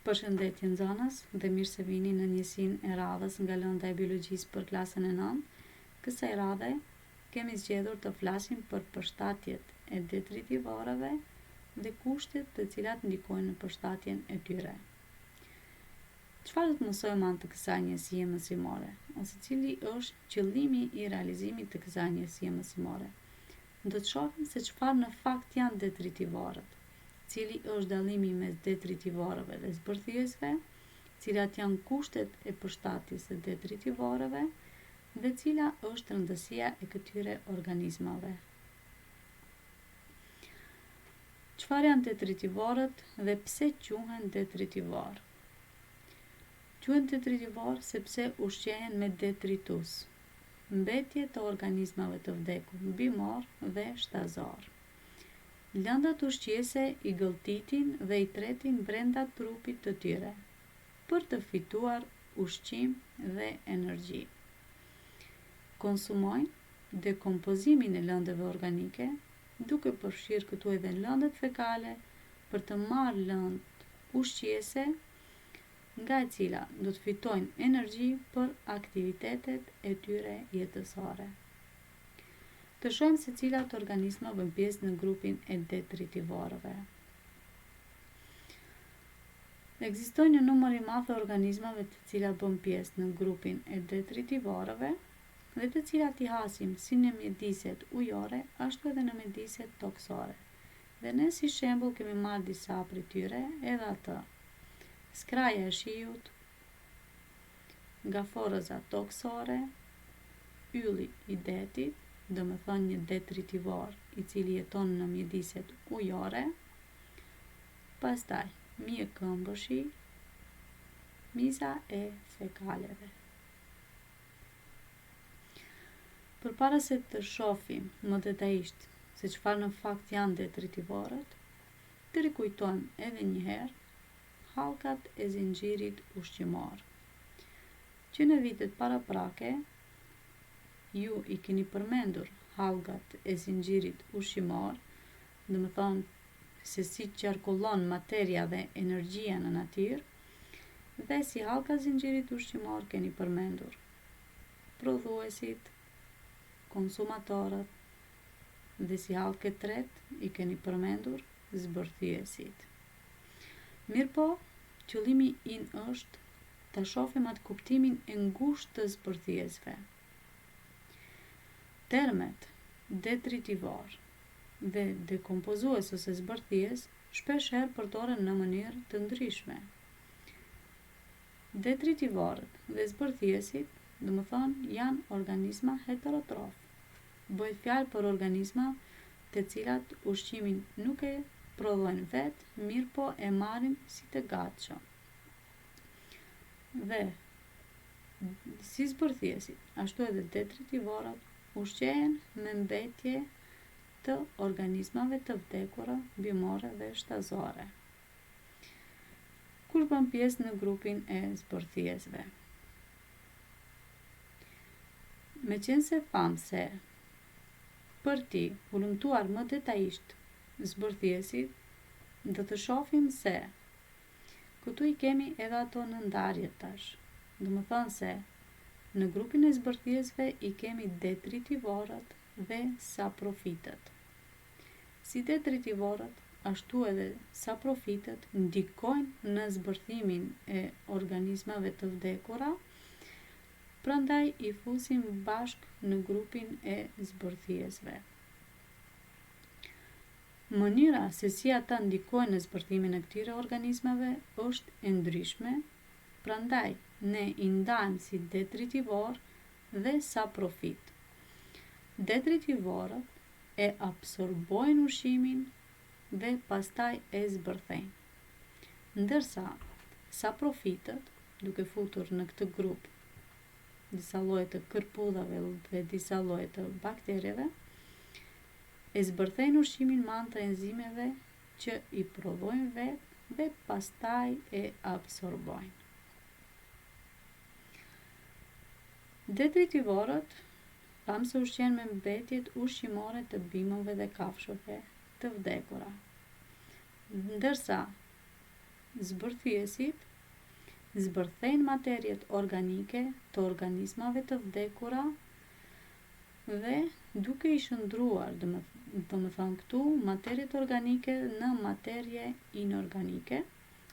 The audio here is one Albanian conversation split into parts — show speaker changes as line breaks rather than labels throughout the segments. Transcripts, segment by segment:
Përshëndetje nxënës dhe mirë se vini në njësinë e radhës nga lënda e biologjisë për klasën e 9. Kësaj radhe kemi zgjedhur të flasim për përshtatjet e detritivorëve dhe kushtet të cilat ndikojnë në përshtatjen e tyre. Çfarë do të mësojmë anë të kësaj njësie mësimore, ose cili është qëllimi i realizimit të kësaj njësie mësimore? Do të shohim se çfarë në fakt janë detritivorët, cili është dallimi mes detritivorëve dhe zbërthyesve, cilat janë kushtet e përshtatjes së detritivorëve dhe cila është rëndësia e këtyre organizmave. Çfarë janë detritivorët dhe pse quhen detritivor? Quhen detritivor sepse ushqehen me detritus, mbetje të organizmave të vdekur, bimor dhe shtazor. Lëndat ushqyese i gëlltitin dhe i tretin brenda trupit të tyre, për të fituar ushqim dhe energji. Konsumojnë dekompozimin e lëndëve organike, duke përfshirë këtu edhe lëndët fekale, për të marrë lëndë ushqyese, nga e cila do të fitojnë energji për aktivitetet e tyre jetësore. Të shohim se cilat organizma bën pjesë në grupin e detritivorëve. Ekzistojnë një numër i madh të organizmave të cilat bën pjesë në grupin e detritivorëve dhe të cilat i hasim si në mjediset ujore, ashtu edhe në mjediset toksore. Dhe ne si shembull kemi marrë disa prej tyre, edhe atë: skraja e shiut, gaforëza toksore, ylli i detit, do më thënë një detritivor i cili jeton në mjediset ujore, pastaj mjekëmbëshi, miza e fekaleve. Përpara se të shohim më detajisht se çfarë në fakt janë detritivorët, të rikujtojmë edhe një herë hallkat e zinxhirit ushqimor, që në vitet paraprake ju i keni përmendur hallkat e zinxhirit ushqimor, do të thonë se si qarkullon materia dhe energjia në natyrë, dhe si hallka e zinxhirit ushqimor keni përmendur prodhuesit, konsumatorët, dhe si hallkë e tretë i keni përmendur zbërthyesit. Mirpo, qëllimi in është të shohim atë kuptimin e ngushtë të zbërthyesve. Termet detritivor dhe dekompozues ose zbërthyes shpesh herë përdoren në mënyrë të ndryshme. Detritivorët dhe zbërthyesit, do të thonë, janë organizma heterotrof. Bëhet fjalë për organizma të cilat ushqimin nuk e prodhojnë vetë, mirë po e marrin si të gatshëm. Dhe si zbërthyesit, ashtu edhe detritivorët ushqehen me mbetje të organizmave të vdekura, bimore dhe shtazore. Kush bën pjesë në grupin e zbërthyesve? Meqense famë se për ti hulumtuar më detajisht zbërthyesit, do të shohim se këtu i kemi edhe ato në ndarje tash. Do më thonë se në grupin e zbërthyesve i kemi detritivorët dhe saprofitët. Si detritivorët, ashtu edhe saprofitët ndikojnë në zbërthimin e organizmave të vdekura, prandaj i fusim bashkë në grupin e zbërthyesve. Mënyra se si ata ndikojnë në zbërthimin e këtyre organizmave është e ndryshme, prandaj ne i ndajmë si detritivor dhe saprofit. Detritivorët e absorbojnë ushqimin dhe pastaj e zbërthejnë, ndërsa saprofitët, duke futur në këtë grup disa lloje të kërpudhave dhe disa lloje të bakterjeve, e zbërthejnë ushqimin me anë të enzimeve që i prodhojnë vetë dhe pastaj e absorbojnë. Detritivorët thamë se ushqehen me mbetjet ushqimore të bimëve dhe kafshëve të vdekura, ndërsa zbërthyesit zbërthejnë materiet organike të organizmave të vdekura dhe duke i shndruar, do më thonë këtu, materiet organike në materje inorganike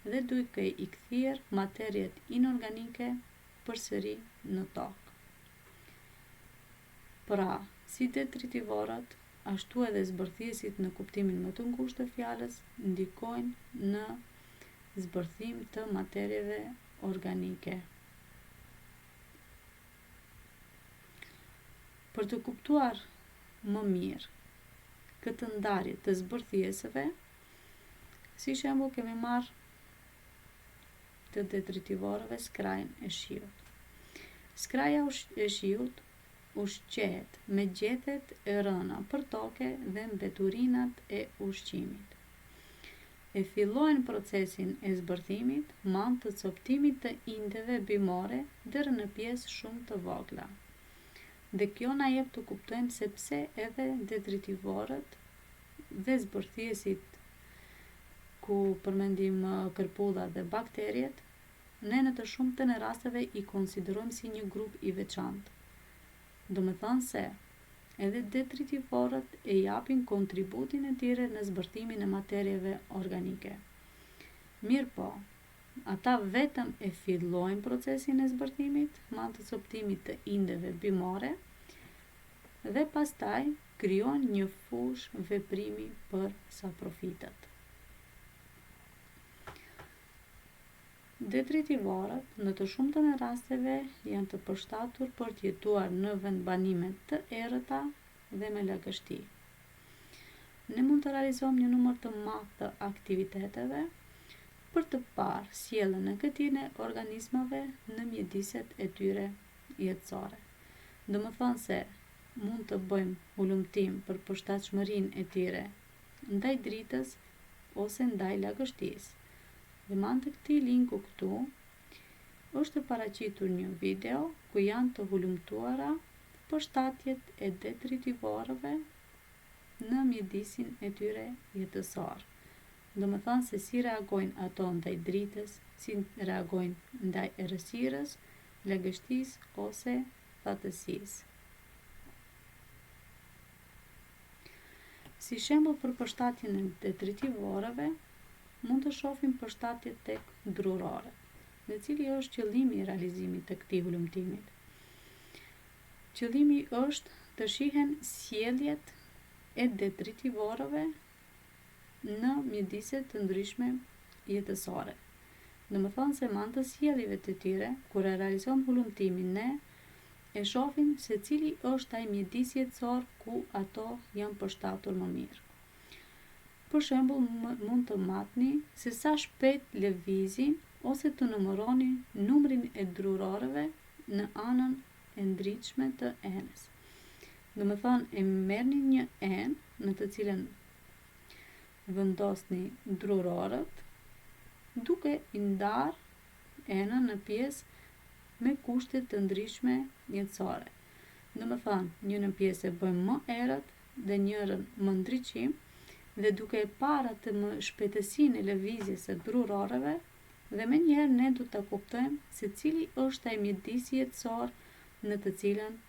dhe duke i kthyer materiet inorganike përsëri në tokë. Pra, si detritivorët, ashtu edhe zbërthyesit në kuptimin më të ngushtë të fjalës ndikojnë në zbërthim të materieve organike. Për të kuptuar më mirë këtë ndarje të zbërthyeseve, si shembull kemi marrë të detritivorëve skrajnë e shiut. Skraja e shiut ushqehet me gjethet e rëna për toke dhe mbeturinat e ushqimit. E fillojnë procesin e zbërthimit me anë të coptimit të indeve bimore deri në pjesë shumë të vogla. Dhe kjo na jep të kuptojmë se pse edhe detritivorët dhe zbërthyesit ku përmendim kërpudhat dhe bakteriet, ne në të shumtën e rasteve i konsiderojmë si një grup i veçantë. Do me thënë se edhe detritivorët e japin kontributin e tyre në zbërthimin e materieve organike. Mirë po, ata vetëm e fillojnë procesin e zbërthimit me anë të coptimit të indeve bimore dhe pastaj krijon një fush veprimi për saprofitet. Detritivorët në të shumtën e rasteve janë të përshtatur për të jetuar në vendbanime të errëta dhe me lagështi. Ne mund të realizojmë një numër të madh të aktiviteteve për të parë sjelljen e këtij organizmave në mjediset e tyre jetësore. Do më thonë se mund të bëjmë hulumtim për përshtatshmërinë e tyre ndaj dritës ose ndaj lagështisë. Dhe me anë të këtij linku këtu është paraqitur një video ku janë të hulumtuara përshtatjet e detritivorëve në mjedisin e tyre jetësor. Do më thonë se si reagojnë ato ndaj dritës, si reagojnë ndaj errësirës, lagështisë ose thatësisë. Si shembull për përshtatjen e detritivorëve, mund të shohim përshtatjet tek drurorët, dhe cili është qëllimi i realizimit të këtij hulumtimit. Qëllimi është të shihen sjelljet e detritivorëve në mjedise të ndryshme jetësore. Do më thonë se me anë të sjelljeve të tyre, kur e realizojmë hulumtimin, ne e shohim se cili është ai mjedis jetësor ku ato janë përshtatur më mirë. Për shembull, mund të matni se sa shpejt lëvizin ose të numëroni numrin e drurorëve në anën e ndritshme të enës. Do më thonë, e merrni një enë në të cilën vendosni drurorët, duke i ndarë enën në pjesë me kushte të ndryshme jetësore. Do më thonë, njërin pjesë e bëjmë më errët dhe njërin më ndriçim, dhe duke e parë atë më shpejtësinë e lëvizjes së drurorëve, dhe menjëherë ne do të kuptojmë se cili është ai mjedis jetësor në të cilën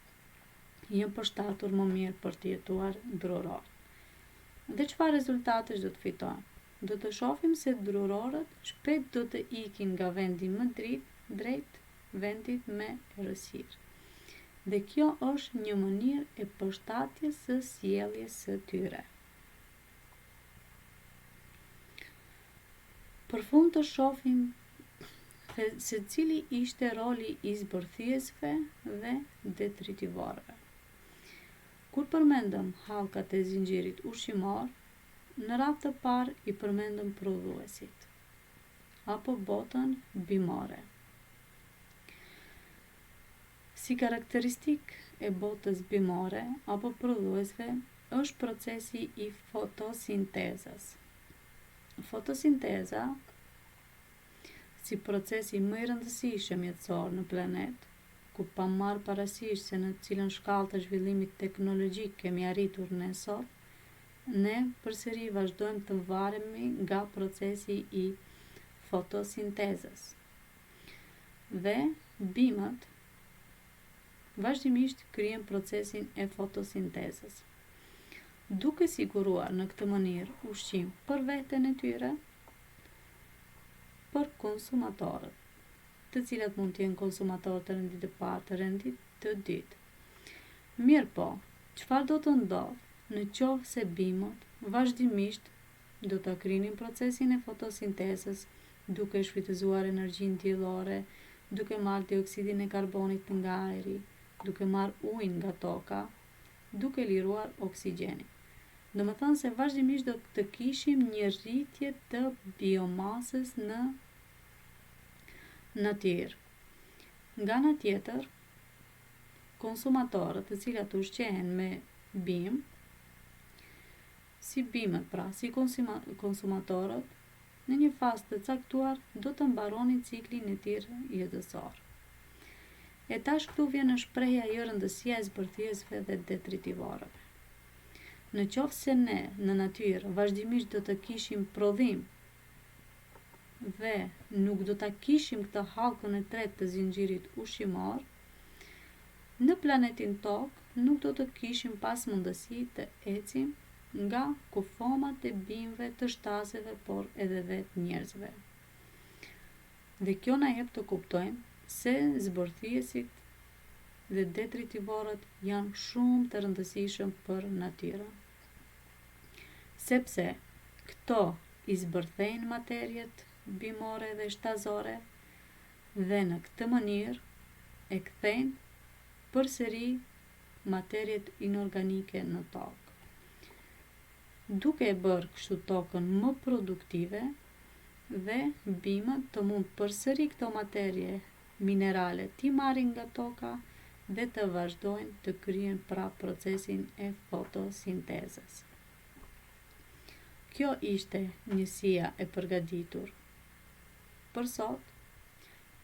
janë përshtatur më mirë për të jetuar drurorët. Dhe çfarë rezultatesh do të fitojmë? Do të shohim se drurorët shpejt do të ikin nga vendi më drejt vendit me errësirë. Dhe kjo është një mënyrë e përshtatjes së sjelljes së tyre. Për fund të shohim se cili ishte roli i zbërthyesve dhe detritivorëve. Kur përmendëm hallkat e zinxhirit ushqimor, në radhë të parë i përmendëm prodhuesit apo botën bimore. Si karakteristik e botës bimore apo prodhuesve është procesi i fotosintezës. Fotosinteza, si procesi më i rëndësishëm jetësor në planet, ku pa marrë parasysh se në cilën shkallë të zhvillimit teknologjik kemi arritur ne sot, ne përsëri vazhdojmë të varemi nga procesi i fotosintezës. Dhe bimët vazhdimisht kryejnë procesin e fotosintezës, duke siguruar në këtë mënyrë ushqim për veten e tyre, për konsumatorët, të cilat mund të jenë konsumatorë të rendit të parë, të rendit të dytë. Mirë po, çfarë do të ndodhë në qoftë se bimët vazhdimisht do të kryejnë procesin e fotosintezës, duke shfrytëzuar energjinë diellore, duke marrë dioksidin e karbonit nga ajri, duke marrë ujin nga toka, duke liruar oksigjenin. Do më thënë se vazhdimisht do të kishim një rritje të biomasës në natyrë. Nga ana tjetër, konsumatorët të cilat ushqehen me bimë, si bimët pra, si konsumatorët, në një fazë të caktuar do të mbaronin ciklin e tyre jetësor. E tash këtu vjen në shprehja e rëndësia e zbërthyesve dhe detritivorëve. Në qoftë se ne në natyrë vazhdimisht do të kishim prodhim dhe nuk do ta kishim këtë hallkun e tretë të zinxhirit ushqimor, në planetin Tokë nuk do të kishim pas mundësi të ecim nga kufomat e bimëve, të shtaseve, por edhe vetë njerëzve. Dhe kjo na jep të kuptojmë se zbërthyesit dhe detritivorët janë shumë të rëndësishëm për natyrën. Sepse këto i zbërthejnë materjet bimore dhe shtazore dhe në këtë mënyrë e kthejnë përsëri materjet inorganike në tokë, duke e bërë kështu tokën më produktive dhe bimët të mund përsëri këto materje minerale t'i marrin nga toka dhe të vazhdojnë të kryejnë pra procesin e fotosintezës. Kjo ishte njësia e përgatitur për sot.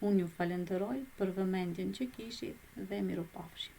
Unë ju falenderoj për vëmendjen që kishit dhe mirupafshim.